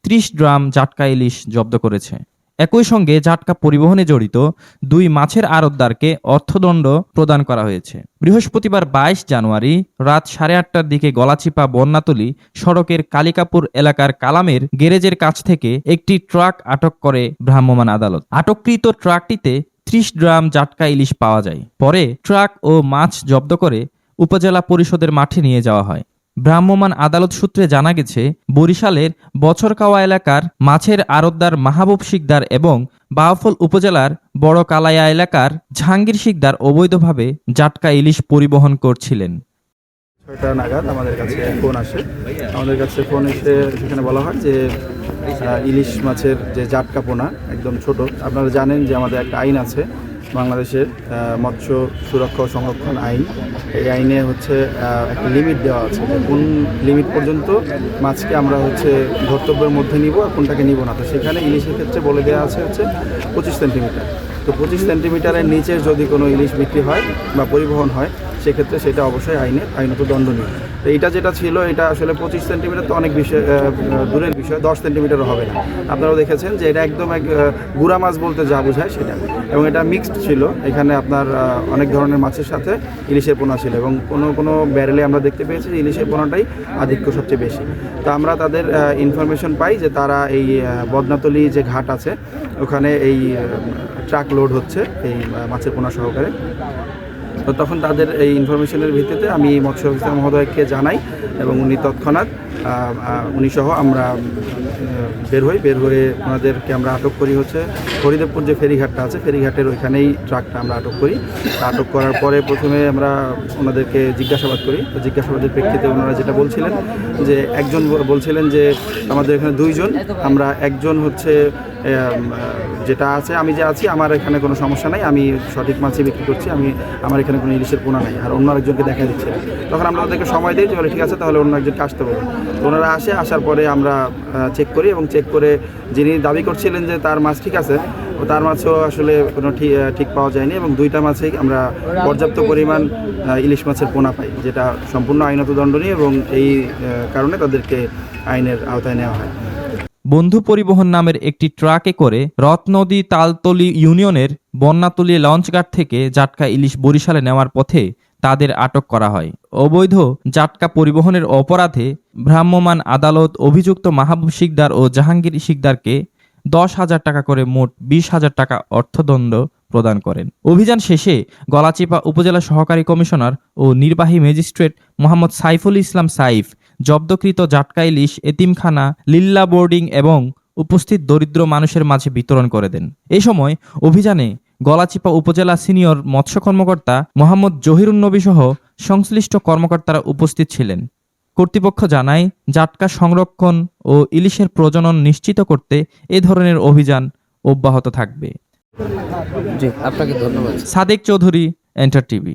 30 drum জাটকা ইলিশ জব্দ করেছে। একই সঙ্গে জাটকা পরিবহনে জড়িত 2 মাছের আড়তদারকে অর্থদণ্ড প্রদান করা হয়েছে। বৃহস্পতিবার 22 জানুয়ারি রাত 8:30টার দিকে গলাচিপা বন্যাতলী সড়কের কালিকাপুর এলাকার কালামের গ্যারেজের কাছ থেকে একটি ট্রাক আটক করে ভ্রাম্যমাণ আদালত। আটককৃত ট্রাকটিতে 30 ড্রাম জাটকা ইলিশ পাওয়া যায়। পরে ট্রাক ও মাছ জব্দ করে উপজেলা পরিষদের মাঠে নিয়ে যাওয়া হয়। ভ্রাম্যমাণ আদালত সূত্রে জানা গেছে, বরিশালের বছরকাওয়া এলাকার মাছের আড়তদার মাহবুব শিকদার এবং বাউফল উপজেলার বড় কালাইয়া এলাকার জাহাঙ্গীর শিকদার অবৈধভাবে জাটকা ইলিশ পরিবহন করছিলেন। 6টা নাগাদ আমাদের কাছে ফোন আসে। আমাদের কাছে ফোন এসে সেখানে বলা হয় যে ইলিশ মাছের যে জাটকা পোনা একদম ছোট। আপনারা জানেন যে আমাদের একটা আইন আছে, বাংলাদেশের মৎস্য সুরক্ষা ও সংরক্ষণ আইন। এই আইনে হচ্ছে একটা লিমিট দেওয়া আছে যে কোন লিমিট পর্যন্ত মাছকে আমরা হচ্ছে ধর্তব্যের মধ্যে নিব আর কোনটাকে নিব না। তো সেখানে ইলিশের ক্ষেত্রে বলে দেওয়া আছে হচ্ছে 25 সেন্টিমিটার। তো 25 সেন্টিমিটারের নিচে যদি কোনো ইলিশ বিক্রি হয় বা পরিবহন হয়, সেক্ষেত্রে সেটা অবশ্যই আইনত দণ্ডনীয়। তো এটা যেটা ছিল, এটা আসলে 25 সেন্টিমিটার তো অনেক বিষয় দূরের বিষয়, 10 সেন্টিমিটারও হবে না। আপনারাও দেখেছেন যে এটা একদম গুড়া মাছ বলতে যা বোঝায় সেটা, এবং এটা মিক্সড ছিল। এখানে আপনার অনেক ধরনের মাছের সাথে ইলিশের পোনা ছিল, এবং কোনো ব্যারেলে আমরা দেখতে পেয়েছি যে ইলিশের পোনাটাই আধিক্য সবচেয়ে বেশি। তো আমরা তাদের ইনফরমেশন পাই যে তারা এই বদনাতলী যে ঘাট আছে ওখানে এই ট্রাক লোড হচ্ছে এই মাছের পোনা সহকারে। তো তখন তাদের এই ইনফরমেশনের ভিত্তিতে আমি মৎস্য অফিসার মহোদয়কে জানাই, এবং উনি তৎক্ষণাৎ উনি সহ আমরা বের হয়ে ওনাদেরকে আমরা আটক করি হচ্ছে হরিদেবপুর যে ফেরিঘাটটা আছে, ফেরিঘাটের ওইখানেই ট্রাকটা আমরা আটক করি। আটক করার পরে প্রথমে আমরা ওনাদেরকে জিজ্ঞাসাবাদ করি। তো জিজ্ঞাসাবাদের প্রেক্ষিতে ওনারা যেটা বলছিলেন যে একজন বলছিলেন যে আমাদের এখানে 2 জন, আমরা একজন হচ্ছে যেটা আছে, আমি যে আছি আমার এখানে কোনো সমস্যা নাই, আমি সঠিক মাছই বিক্রি করছি, আমার এখানে কোনো ইলিশের পোনা নাই, আর অন্য আরেকজনকে দেখা দিচ্ছে। তখন আমরা ওদেরকে সময় দিই যে বলে ঠিক আছে তাহলে অন্য একজনকে আসতে বলবো। তো ওনারা আসার পরে আমরা চেক করি, এবং চেক করে যিনি দাবি করছিলেন যে তার মাছ ঠিক আছে, তার মাছও আসলে কোনো ঠিক পাওয়া যায়নি, এবং 2টা মাছেই আমরা পর্যাপ্ত পরিমাণ ইলিশ মাছের পোনা পাই, যেটা সম্পূর্ণ আইনত দণ্ডনীয়, এবং এই কারণে তাদেরকে আইনের আওতায় নেওয়া হয়। বন্ধু পরিবহন নামের একটি ট্রাকে করে রথনদী তালতলী ইউনিয়নের বন্যাতলী লঞ্চঘাট থেকে জাটকা ইলিশ বরিশালে নেওয়ার পথে তাদের আটক করা হয়। অবৈধ জাটকা পরিবহনের অপরাধে ভ্রাম্যমাণ আদালত অভিযুক্ত মাহবুব শিকদার ও জাহাঙ্গীর শিকদারকে 10,000 টাকা করে মোট 20,000 টাকা অর্থদণ্ড প্রদান করেন। অভিযান শেষে গলাচিপা উপজেলা সহকারী কমিশনার ও নির্বাহী ম্যাজিস্ট্রেট মোহাম্মদ সাইফুল ইসলাম সাইফ জব্দকৃত জাটকা ইলিশ এতিমখানা, লিল্লা বোর্ডিং এবং উপস্থিত দরিদ্র মানুষের মাঝে বিতরণ করে দেন। এই সময় অভিযানে গলাচিপা উপজেলা সিনিয়র মৎস্য কর্মকর্তা মোহাম্মদ জহিরুন্নবী সহ সংশ্লিষ্ট কর্মকর্তারা উপস্থিত ছিলেন। কর্তৃপক্ষ জানায়, জাটকা সংরক্ষণ ও ইলিশের প্রজনন নিশ্চিত করতে এ ধরনের অভিযান অব্যাহত থাকবে। জি, আপনাকে ধন্যবাদ। Sadek Chowdhury, enter TV.